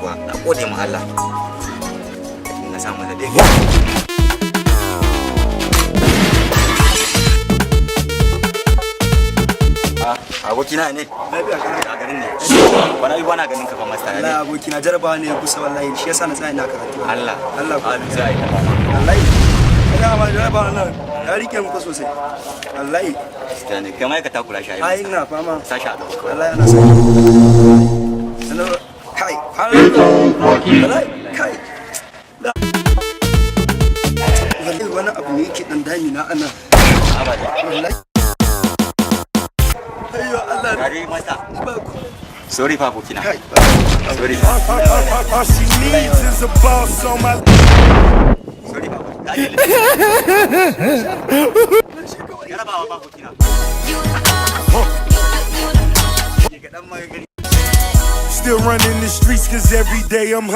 ba na gode ma Allah na samu da dai abokina ne lafiya a garin ne bana yi bana ganin ka fa masta ne Allah abokina jarabawa ne kusa wallahi shi yasa na tsaya ina karatu Allah ko sai wallahi ina ma jarabawa nan ya rike mu fa sosai wallahi ne kai mai ka takura shi ai ina fama sashi a gaba wallahi ana sai ana kai wallahi kai wallahi wani abu ne yake dan dami na ana abada wallahi ayyo Allah gari masta sorry fa abokina kai sorry All she needs is a boss on my. sorry fa jarabawa fa abokina Still running the streets cause every day I'm